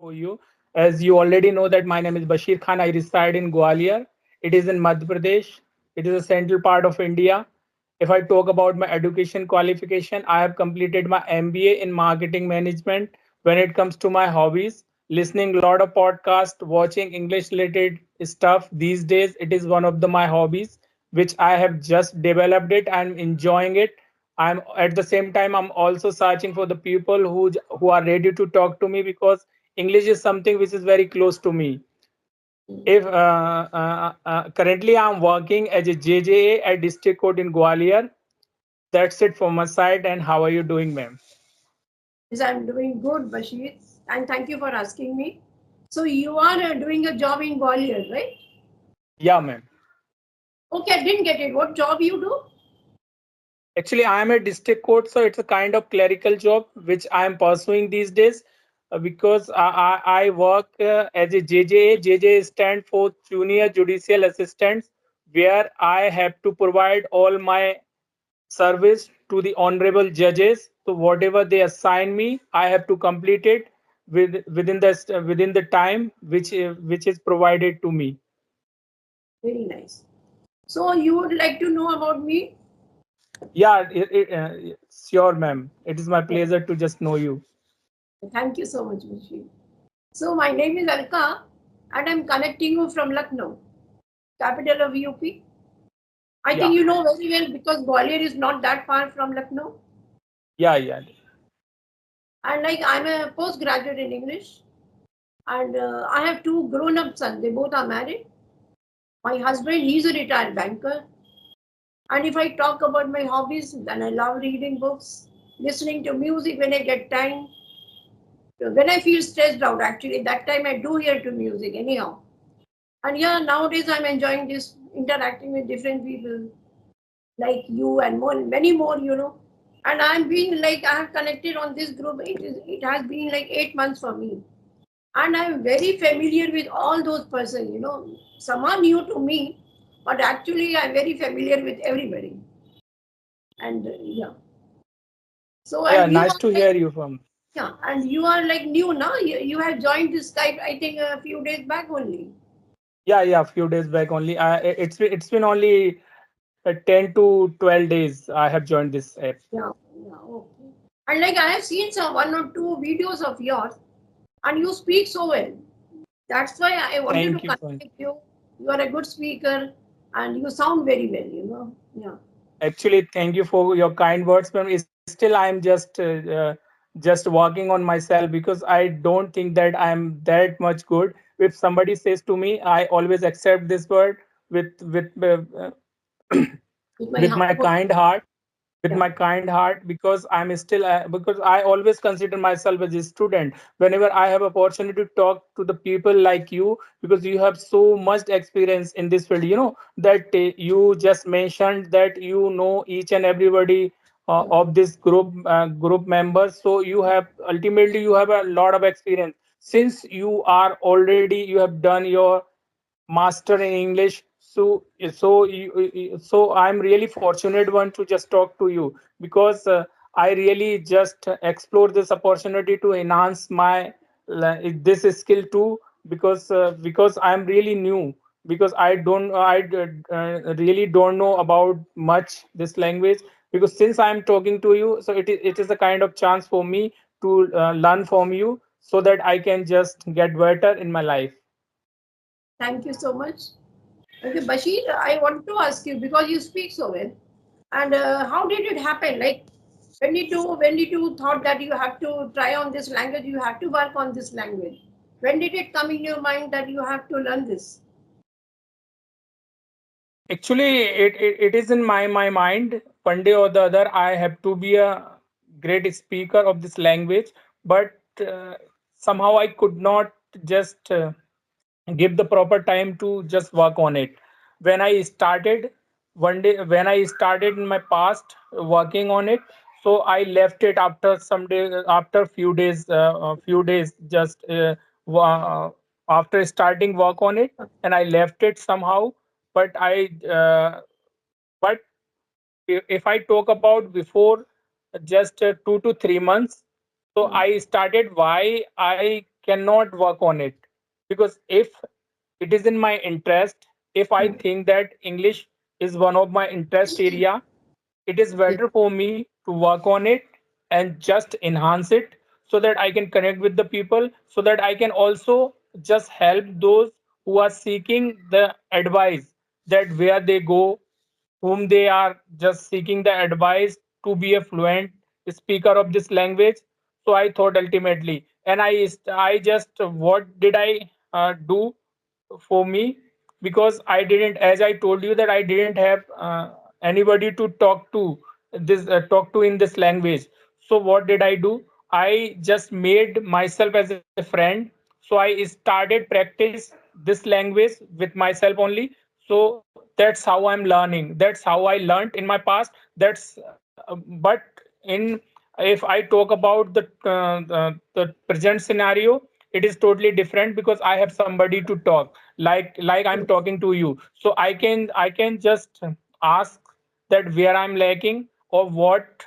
for you. As you already know that my name is Bashir Khan. I reside in Gwalior. It is in Madhya Pradesh. It is a central part of India. If I talk about my education qualification, I have completed my MBA in marketing management. When it comes to my hobbies, listening a lot of podcasts, watching English related stuff these days, it is one of my hobbies which I have just developed it. I'm enjoying it. I'm at the same time I'm also searching for the people who are ready to talk to me because English is something which is very close to me. If currently I'm working as a JJA at District Court in Gwalior. That's it from my side. And how are you doing, ma'am? Yes, I'm doing good, Bashir, and thank you for asking me. So you are doing a job in Gwalior, right? Yeah, ma'am. Okay, I didn't get it. What job you do? Actually, I am a district court, so it's a kind of clerical job which I am pursuing these days because I work as a JJA. JJA stand for Junior Judicial Assistants, where I have to provide all my service to the honorable judges. So whatever they assign me, I have to complete it within the time which is provided to me. Very nice. So you would like to know about me? Yeah, sure, ma'am. It is my pleasure to just know you. Thank you so much, Bashir. So my name is Alka, and I'm connecting you from Lucknow, capital of UP. I think Yeah, you know very well because Gwalior is not that far from Lucknow. yeah, yeah. And like I'm a postgraduate in English, and I have two grown-up sons. They both are married. My husband, he's a retired banker. And if I talk about my hobbies, then I love reading books, listening to music when I get time. When I feel stressed out, actually, that time I do hear to music anyhow. And yeah, nowadays I'm enjoying this interacting with different people like you and more, many more, And I'm being like I have connected on this group. It has been like 8 months for me, and I'm very familiar with all those persons. Some are new to me, but actually I'm very familiar with everybody. And yeah. So Yeah, and you nice are to like hear you from. yeah, and you are like new now. You have joined this Skype. I think a few days back only. Yeah, yeah, a few days back only. It's been only 10 to 12 days I have joined this app. Yeah, yeah, okay. And like I have seen some one or two videos of yours, and you speak so well. That's why I wanted to Thank you connect for. with you. You are a good speaker, and you sound very well. Yeah. Actually, thank you for your kind words, but still I'm just working on myself because I don't think that I'm that much good. If somebody says to me, I always accept this word with With my with heart. my kind heart, Yeah. because I'm still because I always consider myself as a student. Whenever I have opportunity to talk to the people like you, because you have so much experience in this field, that you just mentioned that you know each and everybody of this group members. So you have a lot of experience since you have done your master in English. So I'm really fortunate one to just talk to you because I really just explore this opportunity to enhance my this skill too, because I'm really new, because really don't know about much this language. Because since I'm talking to you, so it is a kind of chance for me to learn from you so that I can just get better in my life. Thank you so much. Okay, Bashir, I want to ask you because you speak so well. And how did it happen? Like, when did you thought that you have to try on this language? You have to work on this language. When did it come in your mind that you have to learn this? Actually, it is in my mind. One day or the other, I have to be a great speaker of this language, but somehow I could not just give the proper time to just work on it. When I started when I started in my past working on it, so I left it after some day, after few days just after starting work on it, and I left it somehow. But I but if I talk about before just 2 to 3 months, so I started why I cannot work on it, because if it is in my interest, if I think that English is one of my interest area, it is better for me to work on it and just enhance it, so that I can connect with the people, so that I can also just help those who are seeking the advice, that where they go, whom they are just seeking the advice to be a fluent speaker of this language. So I thought ultimately, and I just, what did I do for me, because I didn't, as I told you, that I didn't have anybody to talk to in this language. So what did I do? I just made myself as a friend. So I started practice this language with myself only. So that's how I'm learning. That's how I learned in my past. That's but in, if I talk about the present scenario, it is totally different, because I have somebody to talk, like I'm talking to you. So I can just ask that where I'm lacking, or what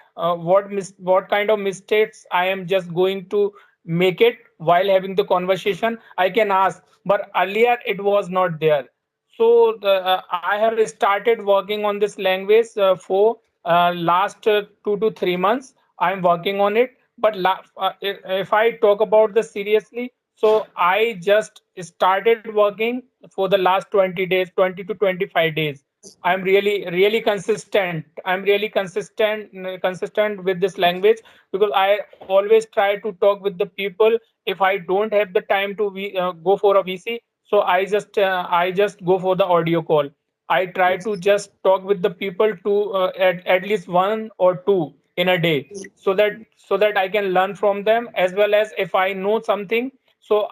kind of mistakes I am just going to make it while having the conversation. I can ask, but earlier it was not there. So I have started working on this language for last 2 to 3 months. I'm working on it. But if I talk about this seriously, so I just started working for the last 20 days, 20 to 25 days. I'm really consistent. I'm really consistent with this language, because I always try to talk with the people. If I don't have the time to go for a VC, so I just go for the audio call. I try to just talk with the people to at least one or two in a day, so that I can learn from them, as well as if I know something, so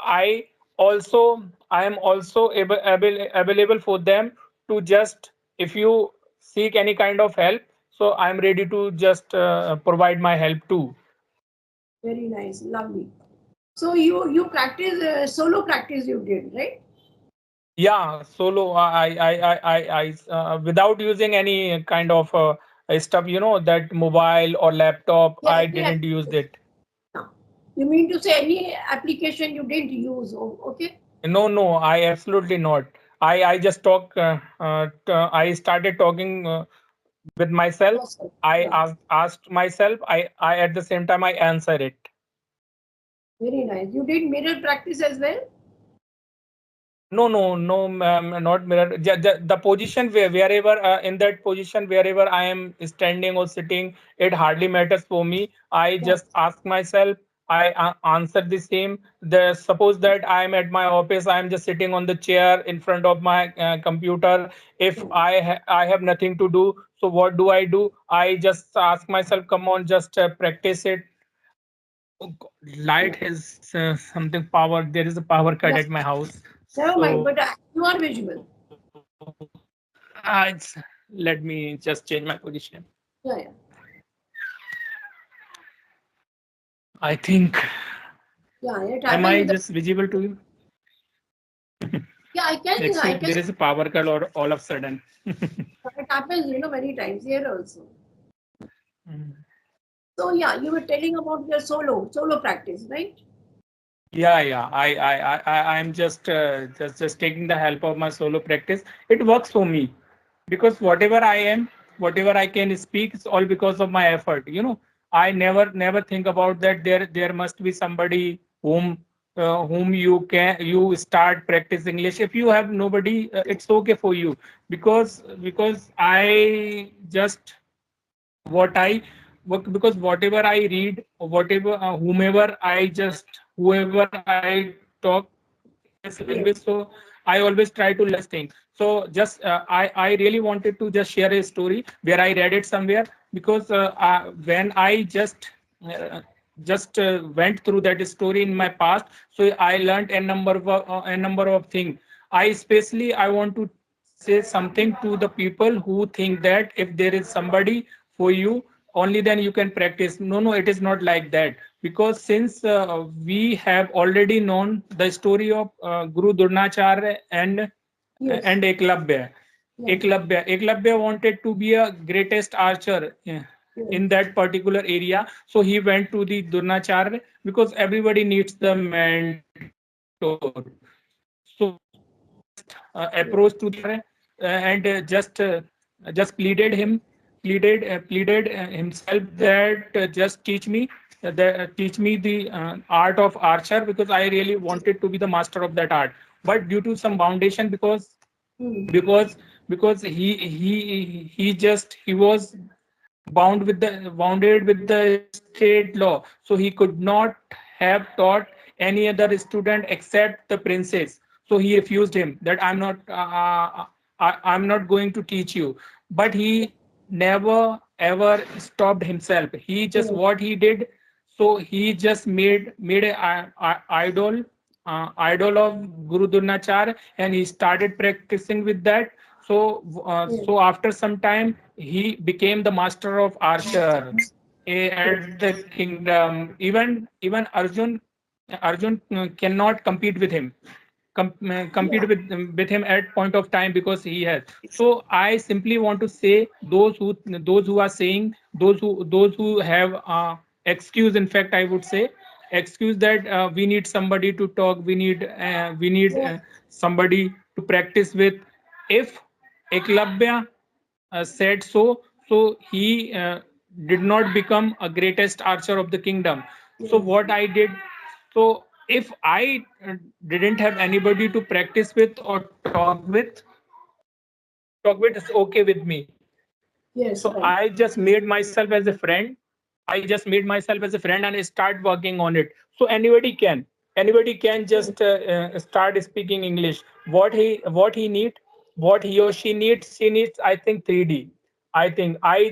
also I am also available for them to just, if you seek any kind of help, so I'm ready to just provide my help too. Very nice, lovely. So you practice solo practice you did, right? Yeah, solo. Without using any kind of stuff, that mobile or laptop, Yeah, I any didn't use it. application. You mean to say any application you didn't use? Oh, okay. No, no, I absolutely not. I just I started talking with myself. Yourself. I Yeah. asked myself. I at the same time I answer it. Very nice. You did mirror practice as well? No, no, no, ma'am, not mirror. The position wherever in that position, wherever I am standing or sitting, it hardly matters for me. I Yeah. just ask myself. I answer the same. Suppose that I am at my office. I am just sitting on the chair in front of my computer. If Yeah. I have nothing to do, so what do? I just ask myself, come on, just practice it. Oh, God, Yeah. light has something power. There is a power cut Yes. at my house. Never mind, So but you are visual. let me just change my position. Yeah, yeah. I think, Yeah, it am happens I with the, just visible to you? yeah, I Actually, can there is a power cut all of a sudden. it happens, many times here also. Mm. So yeah, you were telling about your solo practice, right? Yeah, yeah. I'm just taking the help of my solo practice. It works for me, because whatever I am, whatever I can speak, it's all because of my effort. I never think about that. There must be somebody whom you start practice English. If you have nobody, it's okay for you, because I just what I because whatever I read, or whatever whoever I talk in this language, Yes. so I always try to learn things. So just I really wanted to just share a story where I read it somewhere, because when I just went through that story in my past, so I learned a number of things. I especially I want to say something to the people who think that if there is somebody for you, only then you can practice. No, no, it is not like that. Because since we have already known the story of Guru Dronacharya and Yes. Eklavya. Yeah. Eklavya wanted to be a greatest archer. Yeah. in that particular area. So he went to the Durnacharya because everybody needs the mentor. So approached to the and just pleaded himself that just teach me the art of archer, because I really wanted to be the master of that art. But due to some foundation, because because he was bounded with the state law, so he could not have taught any other student except the princess. So he refused him that I'm not going to teach you. But he never ever stopped himself. He just what he did, so he just made a idol of Guru Dronacharya, and he started practicing with that. So after some time, he became the master of archer at the kingdom. Even Arjun cannot compete with him. Compete with him at point of time, because he has. So I simply want to say, those who are saying, those who have excuse, in fact I would say excuse, that we need somebody to talk, we need somebody to practice with. If Eklavya said so, so he did not become a greatest archer of the kingdom. So what I did, so if I didn't have anybody to practice with or talk with, it's okay with me. Yes, So right. I just made myself as a friend. I just made myself as a friend and start working on it. So anybody can just start speaking English. What he need, what he or she needs, I think 3D. I think I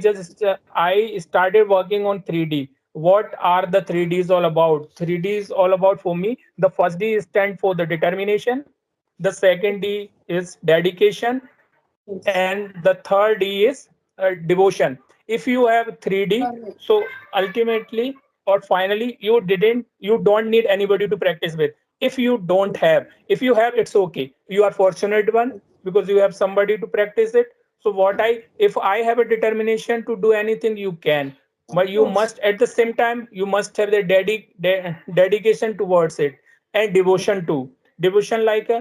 started working on 3D. What are the 3Ds all about? 3D is all about, for me, the first D stand for the determination, the second D is dedication, Yes. and the third D is devotion. If you have 3D, Correct. so ultimately or finally you don't need anybody to practice with. If you have, it's okay, you are fortunate one, because you have somebody to practice it. So if I have a determination to do anything, you can, Of but you course. must, at the same time, you must have the dedication towards it, and devotion too. Devotion, like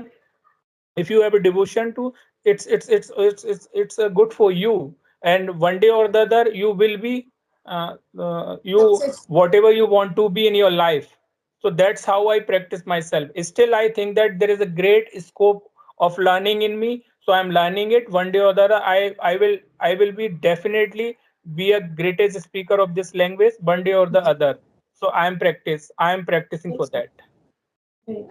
if you have a devotion to, it's good for you, and one day or the other you will be you Success. whatever you want to be in your life. So that's how I practice myself. Still I think that there is a great scope of learning in me, so I'm learning it. One day or the other, I will be definitely be a greatest speaker of this language, one day or the other. So I am practicing for Yes. that.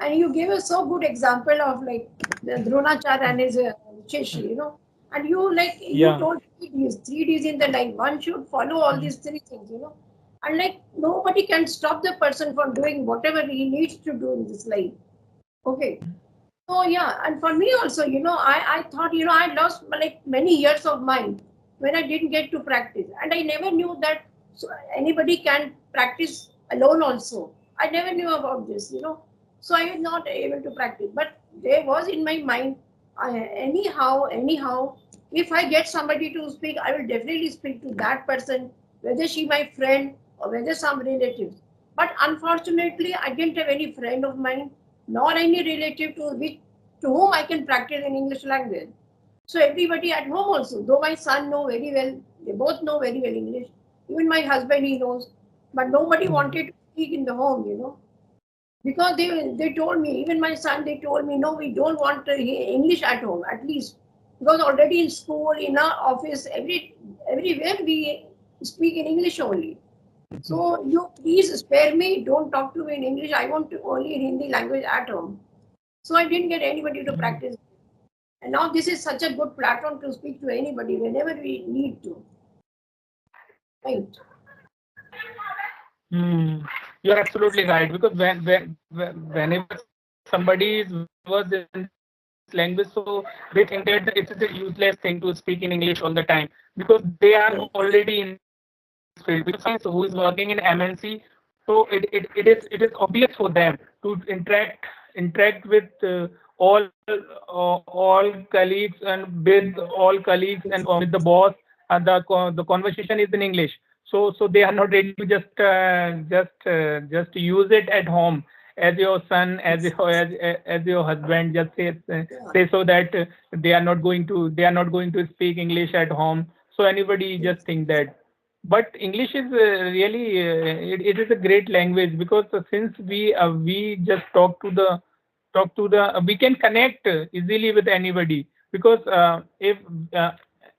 And you gave a so good example of like the Dronacharya and his Cheshi, and you Yeah. told 3Ds in the life. One should follow all these three things, and like nobody can stop the person from doing whatever he needs to do in this life. Okay. So yeah, and for me also, I thought, I lost like many years of mine when I didn't get to practice, and I never knew that anybody can practice alone also. I never knew about this. So I was not able to practice, but there was in my mind, anyhow, if I get somebody to speak, I will definitely speak to that person, whether she my friend or whether some relatives. But unfortunately, I didn't have any friend of mine nor any relative to whom I can practice in English language. So everybody at home also, though my son know very well, they both know very well English. Even my husband he knows, but nobody wanted to speak in the home. Because they told me, even my son, they told me, no, we don't want to hear English at home, at least because already in school, in our office, everywhere we speak in English only. So you please spare me, don't talk to me in English. I want to only in Hindi language at home. So I didn't get anybody to practice. And now this is such a good platform to speak to anybody whenever we need to. Right. Hmm. You're absolutely right, because whenever somebody was in this language, so they think that it is a useless thing to speak in English all the time, because they are already in this field. Because someone who is working in MNC, so it is obvious for them to interact with all colleagues, and with all colleagues, and with the boss. The conversation is in English. so they are not ready to just use it at home as your son, as your husband just say so that they are not going to speak English at home. So anybody just think that. But English is really it is a great language, because since we just we can connect easily with anybody, because if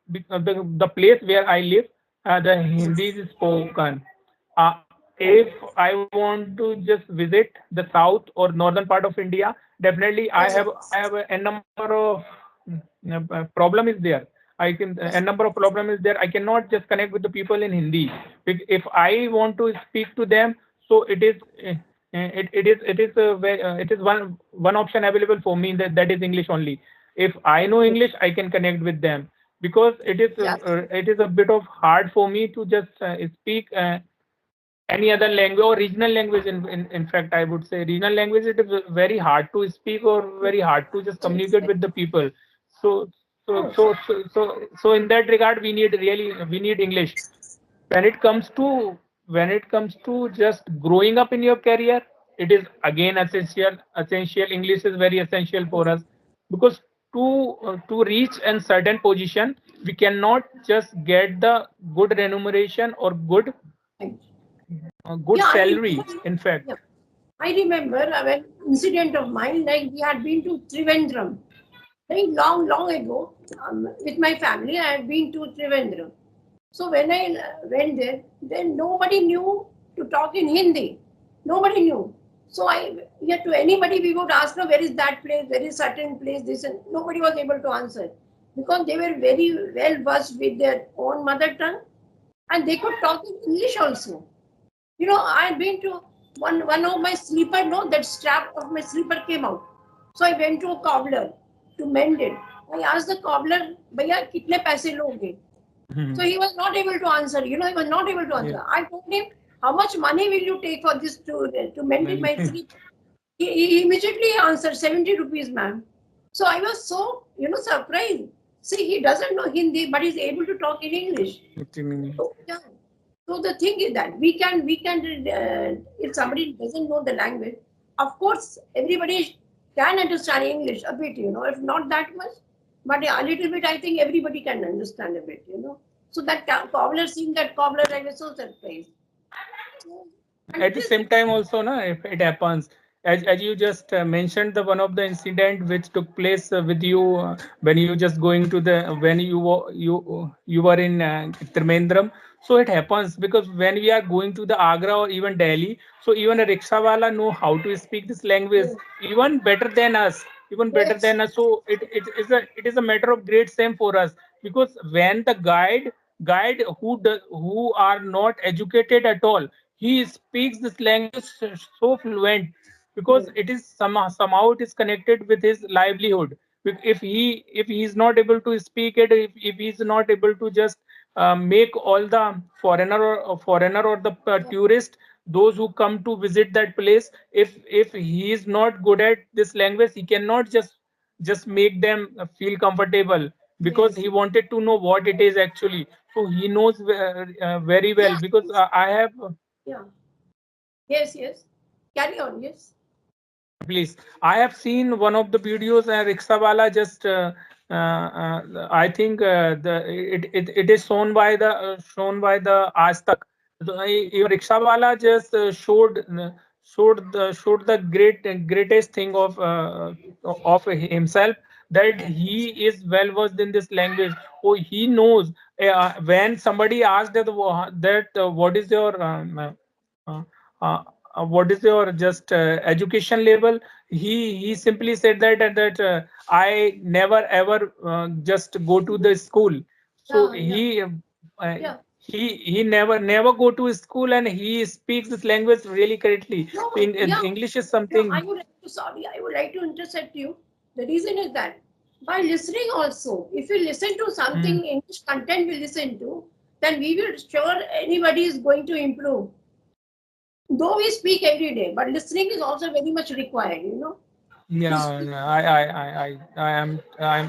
the place where I live, the Hindi is spoken. If I want to just visit the south or northern part of India, definitely I have a number of problem is there. I can a number of problem is there. I cannot just connect with the people in Hindi. If I want to speak to them, so it is one option available for me, that is English only. If I know English, I can connect with them, because it is a bit of hard for me to just speak any other language or regional language. In fact, I would say regional language, it is very hard to speak or very hard to just communicate with the people. So so in that regard, we need English. When it comes to just growing up in your career, it is again essential. English is very essential for us, because to reach a certain position, we cannot just get the good remuneration or good Yeah, salary, in fact. yeah. I remember an incident of mine, like we had been to Trivandrum very long ago with my family. I had been to Trivandrum. So when I went there, then nobody knew to talk in Hindi. Nobody knew. So to anybody we would ask, no, where is that place? Where is certain place? This, and nobody was able to answer, because they were very well versed with their own mother tongue, and they could talk in English also. I've been to one of my sleeper, no, that strap of my sleeper came out. So I went to a cobbler to mend it. I asked the cobbler, Bhaiya, kitne paise loge? So he was not able to answer. He was not able to answer. Yeah. I told him, how much money will you take for this to mend it my sleep? He immediately answered, 70 rupees, ma'am. So I was so, surprised. See, he doesn't know Hindi, but he's able to talk in English. So, yeah. So the thing is that we can, if somebody doesn't know the language, of course, everybody can understand English a bit, if not that much, but a little bit, I think everybody can understand a bit. So that cobbler, seeing that cobbler, I was so surprised. At the same time also, if it happens, as you just mentioned, the one of the incident which took place with you, when you just going to the when you were in Trivandrum. So it happens, because when we are going to the Agra or even Delhi, so even a rickshaw wala know how to speak this language even better than us, so it is a matter of great shame for us, because when the guide who are not educated at all, he speaks this language so fluent, because it is somehow it is connected with his livelihood. If he is not able to speak it, if he is not able to just make all the foreigner or the tourist, those who come to visit that place, if he is not good at this language, he cannot just make them feel comfortable, because he wanted to know what it is actually. So he knows very well, Yeah, because I have yeah. Yes. Carry on, yes. please. I have seen one of the videos, Rickshawala just I think it is shown by the Aaj Tak. Even Rickshawala just showed the greatest thing of himself, that he is well versed in this language. Oh, he knows when somebody asked that what is your uh, uh, what is your just education level, he simply said that I never ever just go to the school. So Yeah. uh, Yeah. he never go to school, and he speaks this language really correctly. So No, yeah. English is No, something. I would like to intercept you. The reason is that by listening also, if you listen to Hmm. something English content we listen to, then we will sure anybody is going to improve. Though we speak every day, but listening is also very much required. Yeah, no, I am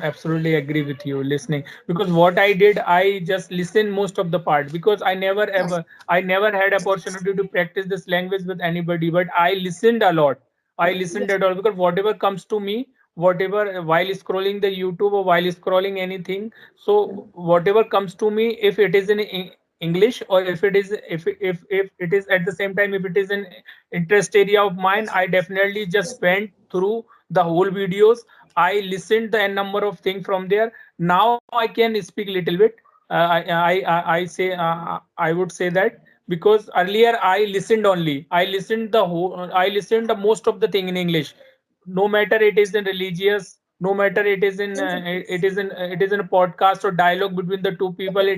absolutely agree with you listening, because what I did, I just listened most of the part, because Yes. I never had opportunity to practice this language with anybody, but I listened a lot. I listened Yes. at all, because whatever comes to me, whatever, while scrolling the YouTube or while scrolling anything, so whatever comes to me, if it is in English, or if it is, if it is at the same time, if it is an interest area of mine, Yes. I definitely just Yes. went through the whole videos. I listened the n number of things from there. Now I can speak little bit. I say, I would say that, because earlier I listened only. I listened the whole. I listened the most of the thing in English, no matter it is in religious, no matter it is in, Yes. it is in a podcast or dialogue between the two people.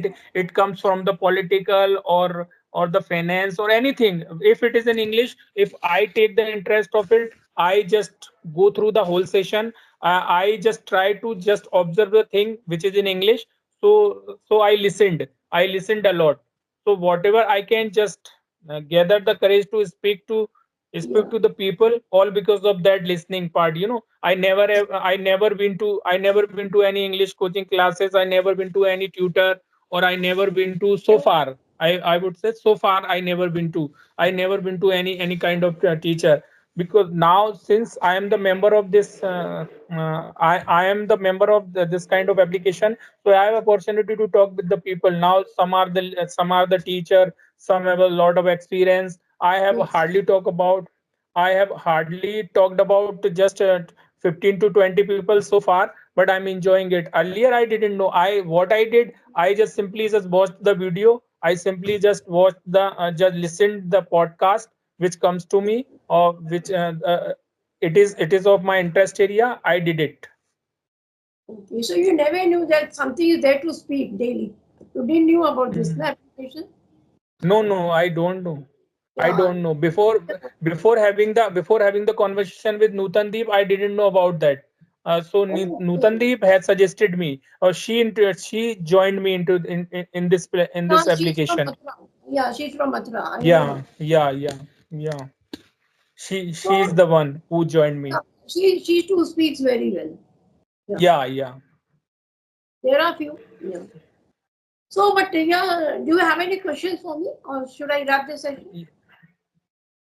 It comes from the political, or the finance or anything. If it is in English, if I take the interest of it, I just go through the whole session. I just try to just observe the thing which is in English. So I listened a lot. So whatever I can just gather the courage to speak Yeah. to the people, all because of that listening part. I never been to any English coaching classes. I never been to any tutor, or I never been to, so far, I would say, so far I never been to any kind of teacher. Because now, since I am the member of this, I am the member of this kind of application, so I have opportunity to talk with the people. Now some are the teacher, some have a lot of experience. Yes. I have hardly talked about just 15 to 20 people so far, but I'm enjoying it. Earlier, I didn't know. What I did, I just simply just watched the video. I simply just watched just listened the podcast which comes to me, or which it is of my interest area. I did it. Okay. So you never knew that something is there to speak daily. You didn't knew about this Mhm. application. No, no, I don't know. I Yeah. don't know. Before having the conversation with Nutandeep, I didn't know about that. So Okay. Nutandeep has suggested me, or she joined me into in Yeah, this she's from application. Mathura. Yeah, she's from Mathura. I know her. Yeah, yeah, yeah, yeah. She is So the one who joined yeah, me. she too speaks very well. Yeah. Yeah, yeah. There are few. Yeah. So, but yeah, do you have any questions for me, or should I wrap this session?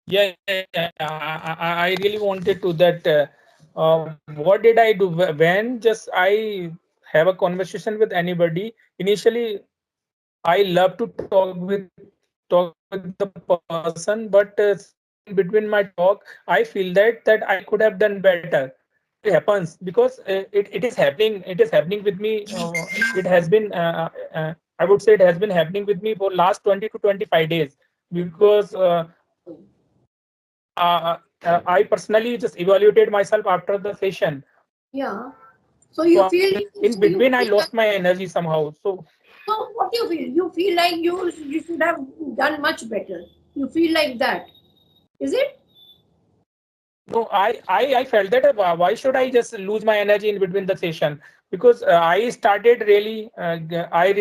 Yeah, yeah, yeah. I really wanted to that. What did I do when just I have a conversation with anybody? Initially, I love to talk with the person, but somewhere in between my talk, I feel that I could have done better. Why it happens? Because it is happening. It is happening with me. It has been. I would say it has been happening with me for last 20 to 25 days. Because I personally just evaluated myself after the session. Yeah. So So you in feel, between, I so you lost my feel like, energy somehow. So so what do you feel? You feel like you should have done much better. You feel like that. Is it? no, I felt that why should I just lose my energy in between the session? Because I started really,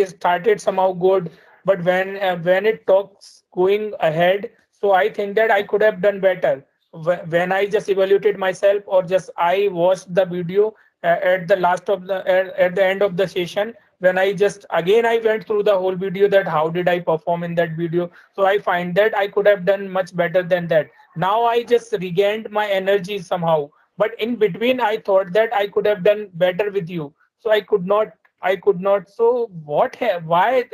started somehow good, but when it talks going ahead, so I think that I could have done better. When I just evaluated myself, or just I watched the video at the last of at the end of the session, when I just again I went through the whole video, that how did I perform in that video. So I find that I could have done much better than that. Now I just regained my energy somehow, but in between I thought that I could have done better with you, so I could not. So why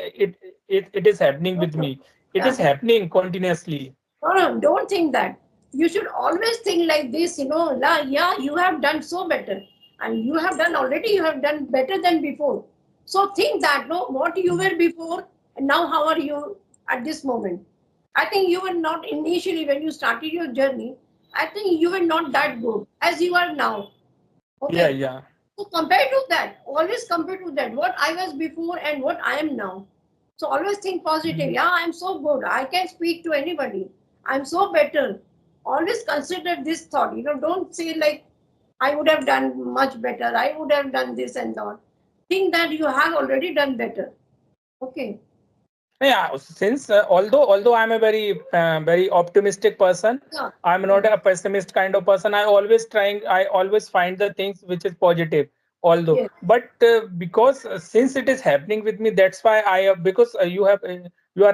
it is happening No, with no. me? It is Yeah. happening continuously. No, no, don't think that. You should always think like this, yeah, you have done so better. And you have done already, you have done better than before. So think that, no, what you were before, and now how are you at this moment? I think you were not initially when you started your journey, I think you were not that good as you are now. Yeah, Okay. yeah. So compare to that, always compare to that, what I was before and what I am now. So always think positive. Mhm. Yeah, I'm so good. I can speak to anybody. I'm so better. Always consider this thought. Don't say like I would have done much better. I would have done this and that. Think that you have already done better. Okay. Yeah, since although I'm a very optimistic person, Yeah, I'm not yeah, a pessimist kind of person. I always find the things which is positive. Although, yes, but because since it is happening with me, that's why because you are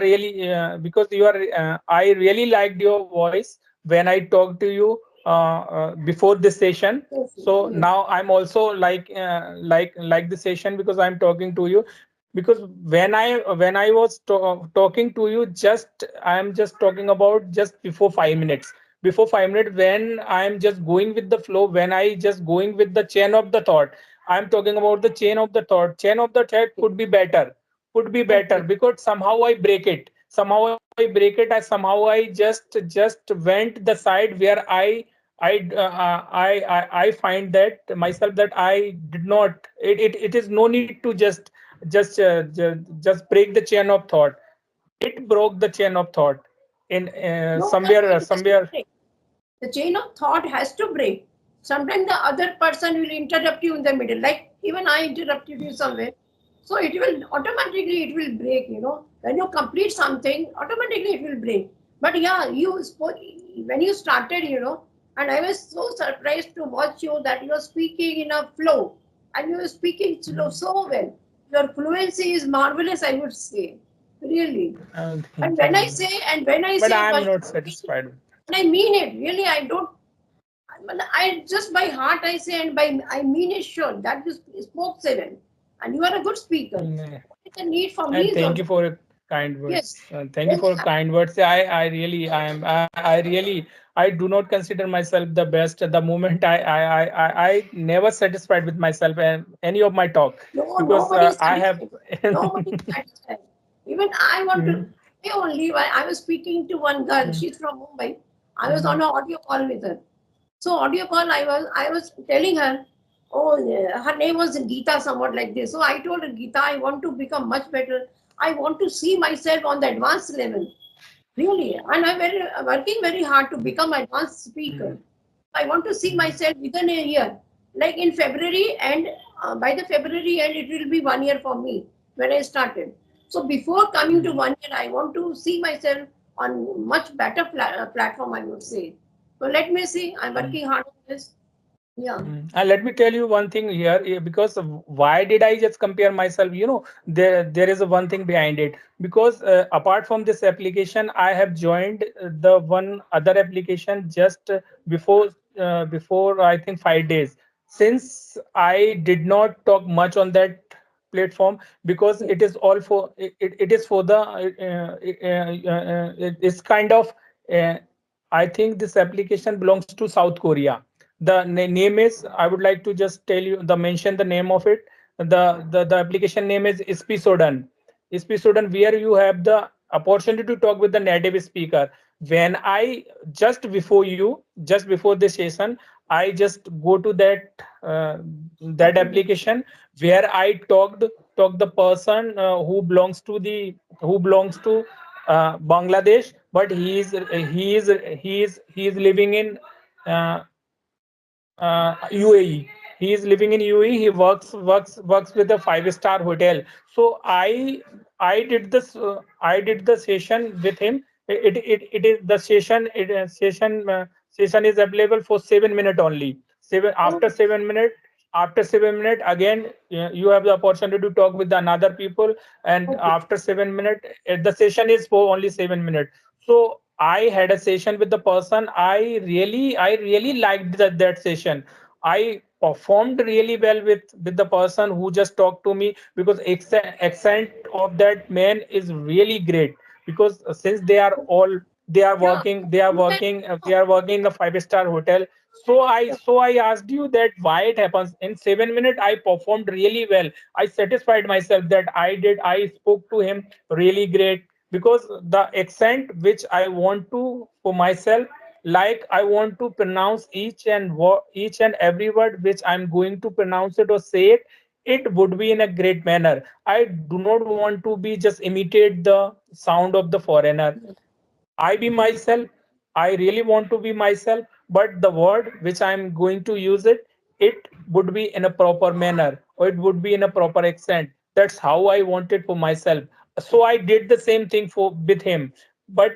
really because you are I really liked your voice when I talked to you before this session. yes, So yes, now I'm also like the session because I'm talking to you, because when I was talking to you, just I am just talking about just before 5 minutes, when I am just going with the flow, when I just going with the chain of the thought, I am talking about the chain of the thought could be better okay, because somehow I break it, I just went the side where I find that myself that I did not it is no need to just break the chain of thought. It broke the chain of thought in no, the chain has to somewhere. break. The chain of thought has to break. Sometimes the other person will interrupt you in the middle, like even I interrupted you somewhere. So it will automatically it will break, you know. When you complete something, automatically it will break. But yeah, you spoke when you started, you know, and I was so surprised to watch you that you are speaking in a flow and you are speaking so well. Your fluency is marvelous, I would say. Really. And Thank when I you. say and when I But say I am not Bashir, satisfied. and I mean it. Really, I don't. I just by heart I say, and by I mean it. Sure, that you spoke seven, and you are a good speaker. Mm, What is the need for me And is thank you also for your kind yes. words. Thank you Really, for your kind words. I really, I really, I do not consider myself the best. At the moment, I never satisfied with myself and any of my talk no, because nobody is I have. satisfied. Nobody is satisfied. Even I want to Mm, say only. I was speaking to one girl. mm, She's from Mumbai. I was mm, on an audio call with her. So audio call, I was telling her, oh, yeah, her name was Geeta, somewhat like this. So I told her, Geeta, I want to become much better. I want to see myself on the advanced level, really, and I'm working very hard to become advanced speaker. mm, I want to see mm, myself within a year, like in February, and by the February end, it will be 1 year for me when I started. So before coming to mm. 1 year, I want to see myself on much better platform, I would say. So let me see. I'm Mm. working hard on this. Yeah. And let me tell you one thing here, because why did I just compare myself? There is a one thing behind it. Because apart from this application, I have joined the one other application just before I think 5 days. Since I did not talk much on that platform, because Yes. it is all for it is for the it's kind of uh, I think this application belongs to South Korea. The name is, I would like to just tell you the mention the name of it. The application name is Spisodon. Spisodon, where you have the opportunity to talk with the native speaker. When I just before this session, I just go to that Application. application where I talked the person who belongs to Bangladesh, but he is living in uh, UAE. He is living in UAE. He works with a five-star hotel. So I did this. I did the session with him. It is the session. Session is available for 7 minutes only. Seven Oh, after 7 minutes. After 7 minutes, again you have the opportunity to talk with the another people, and okay. after 7 minutes, the session is for only 7 minutes. So I had a session with the person. I really liked that session. I performed really well with the person who just talked to me, because accent of that man is really great. Because since Yeah. You can. they are working in the five-star hotel. So I asked you that why it happens. In 7 minutes, I performed really well. I satisfied myself that I spoke to him really great, because the accent which I want to for myself, like I want to pronounce each and every word which I'm going to pronounce it or say it would be in a great manner. I do not want to be just imitate the sound of the foreigner. I be myself. I really want to be myself, but the word which I'm going to use it would be in a proper manner, or it would be in a proper accent. That's how I want it for myself. so I did the same thing for with him. But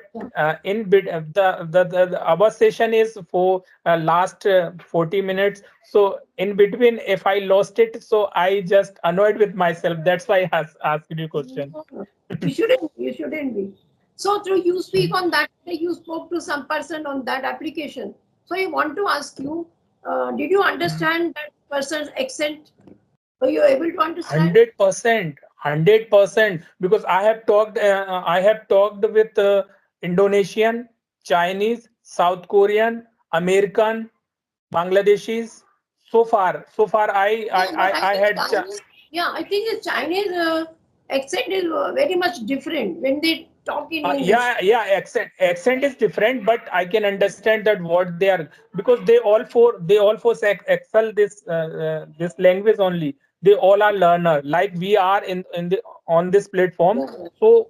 in bit our session is for last 40 minutes. So in between, if I lost it, so I just annoyed with myself. That's why I asked you question. No, no. You shouldn't. You shouldn't be. So, through you speak on that day, you spoke to some person on that application. So, I want to ask you, did you understand that person's accent? Were you able to understand? 100%, 100%. Because I have talked with Indonesian, Chinese, South Korean, American, Bangladeshis. So far, Yeah, but I I think had. Chinese. Yeah, I think the Chinese accent is very much different when they talk in English. Yeah, accent is different, but I can understand that what they are, because they all four excel this language only. They all are learner like we are in the on this platform. Yeah. So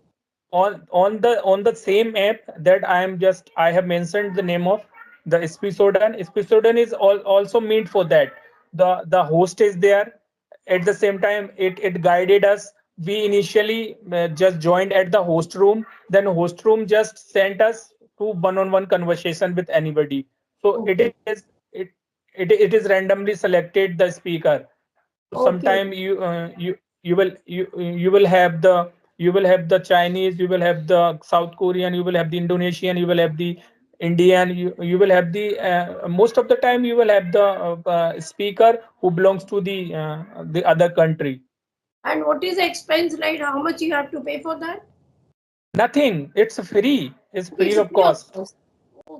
on the same app that I have mentioned the name of the Espisodan. Espisodan is also meant for that. The host is there. At the same time, it guided us. We initially just joined at the host room, then host room just sent us to one-on-one conversation with anybody. So Okay. it is randomly selected the speaker. Okay. Sometime you will have the Chinese, you will have the South Korean, you will have the Indonesian, you will have the Indian, you will have the most of the time you will have the speaker who belongs to the other country. And what is the expense, right? How much you have to pay for that? Nothing. It's Okay, free it's of free of cost. cost.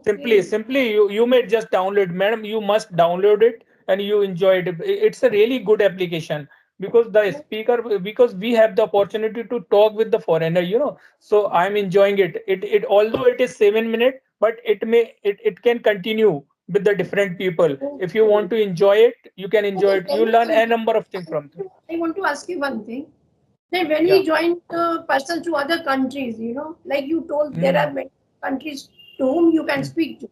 Simply, Okay. simply you may just download, madam. You must download it and you enjoy it. It's a really good application because the speaker, because we have the opportunity to talk with the foreigner, So I'm enjoying it. It although it is 7 minutes, but it can continue with the different people. If you Okay. want to enjoy it, you can enjoy Okay, it. tell You me learn one a thing. number of things from them. I want to ask you one thing. That when Yeah. we join persons to other countries, like you told, there are Mm. many countries to whom you can Mm. speak to.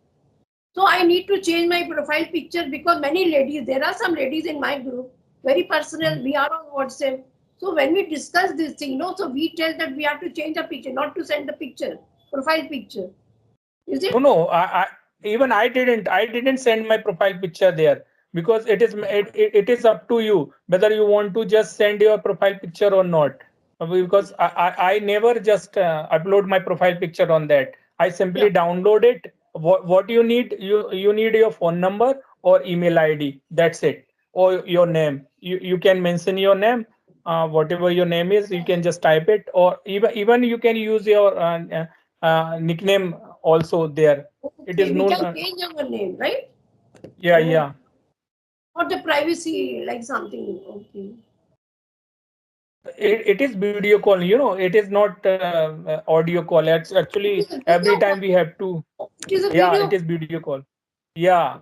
So I need to change my profile picture because many ladies, there are some ladies in my group, very personal. Mm. We are on WhatsApp. So when we discuss this thing, so we tell that we have to change the picture, not to send the picture, profile picture. Is No, it? no. Even I didn't send my profile picture there because it is up to you whether you want to just send your profile picture or not. Because I never just upload my profile picture on that. I Yeah. simply download it. What you need, you need your phone number or email ID. That's it. Or your name. You can mention your name. Whatever your name is, you can just type it, or even you can use your nickname also there. It Okay, is we known. can change our name, right? Yeah, Oh, yeah. not the privacy, like something. Okay. It is video call. It is not audio call. It's It actually is a every video time call. we have to. It is a Yeah, it video. is video call. Yeah,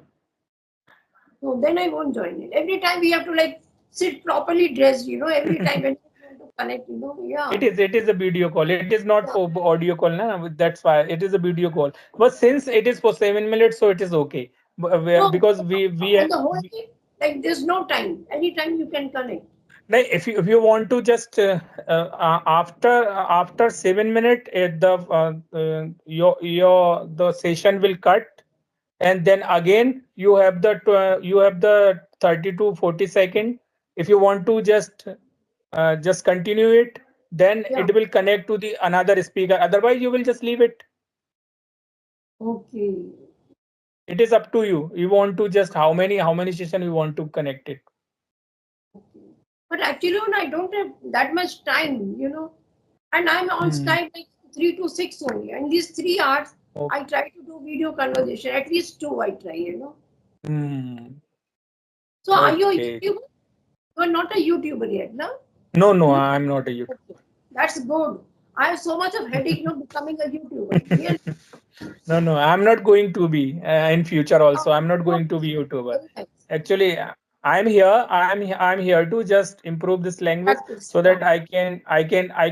So then I won't join it. Every time we have to like sit properly dressed, every time when we want to connect, yeah. it is a video call. It is not Yeah. for audio call. Na? That's why it is a video call. But since it is for 7 minutes, so it is okay. No, Because we, on the whole thing, like there's no time. Anytime you can connect. like if you want to just after 7 minutes, the session will cut, and then again you have the 30 to 40 second. If you want to just continue it, then Yeah. it will connect to the another speaker. Otherwise, you will just leave it. Okay. It is up to you. You want to just how many session you want to connect it. But actually, I don't have that much time, and I'm on Hmm. Skype like 3 to 6 only. And these 3 hours, Okay. I try to do video conversation. At least two, I try. Hmm. So are you a Okay. YouTuber? You're not a YouTuber yet, no? No, no, You I'm not a YouTuber. okay. That's good. I have so much of headache, becoming a YouTuber. Really. No, no, I'm not going to be in future Oh, also. I'm not oh, going to be YouTuber. very nice. Actually, I'm here. I'm here to just improve this language Practice. so Yeah. that I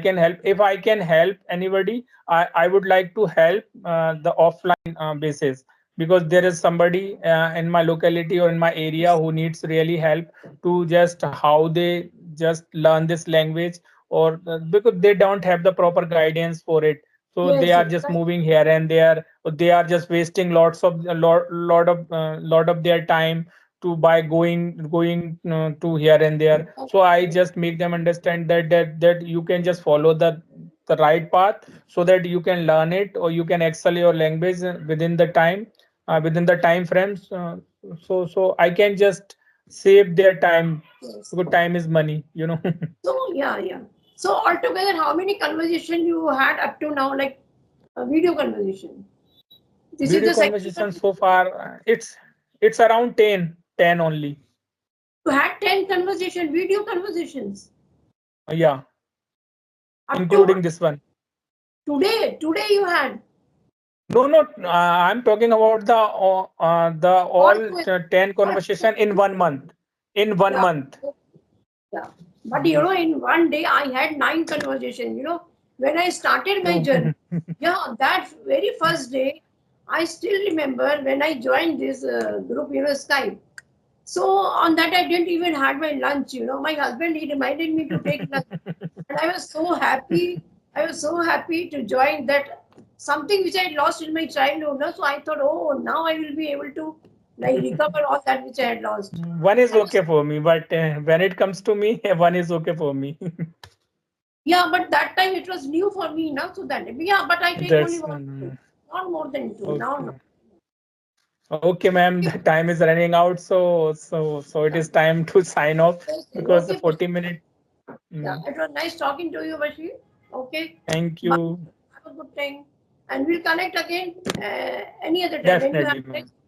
can help. If I can help anybody, I would like to help the offline basis, because there is somebody in my locality or in my area who needs really help to just how they just learn this language, or because they don't have the proper guidance for it. So they Yes, are yes, just right. moving here and there. Or they are just wasting lot of their time to by going to here and there. So I just make them understand that you can just follow the right path so that you can learn it or you can excel your language within the time frames. So I can just save their time Yes. because time is money, you know. So yeah, yeah. So altogether, how many conversation you had up to now, like a video conversation? This is Video the second conversation one. so far, it's around 10 only. You had 10 conversation, video conversations. Yeah, Up to including this one. today you had No, no, I'm talking about the all all to 10 conversation in 1 month. In one yeah, month. yeah. But in one day I had 9 conversations. When I started my No. journey, yeah, that very first day, I still remember when I joined this group, Skype. So on that, I didn't even had my lunch. My husband, he reminded me to take lunch, and I was so happy. I was so happy to join that something which I had lost in my childhood. So I thought, oh, now I will be able to like recover all that which I had lost. One is I was, okay for me, but when it comes to me, one is okay for me. yeah, but that time it was new for me now. So that yeah, but I take only That's one, not more than two. Now, no. okay. Okay, ma'am, the time is running out, so it Yeah. is time to sign off Yes, yes. because the Okay, 40 minute. yeah, it was nice talking to you, Bashir. Okay, Thank bye. you. Have a good time, and we'll connect again any other time when you have Definitely, next. ma'am.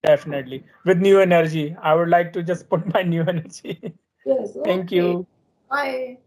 Definitely. With new energy. I would like to just put my new energy. Yes, Thank okay. you. Bye.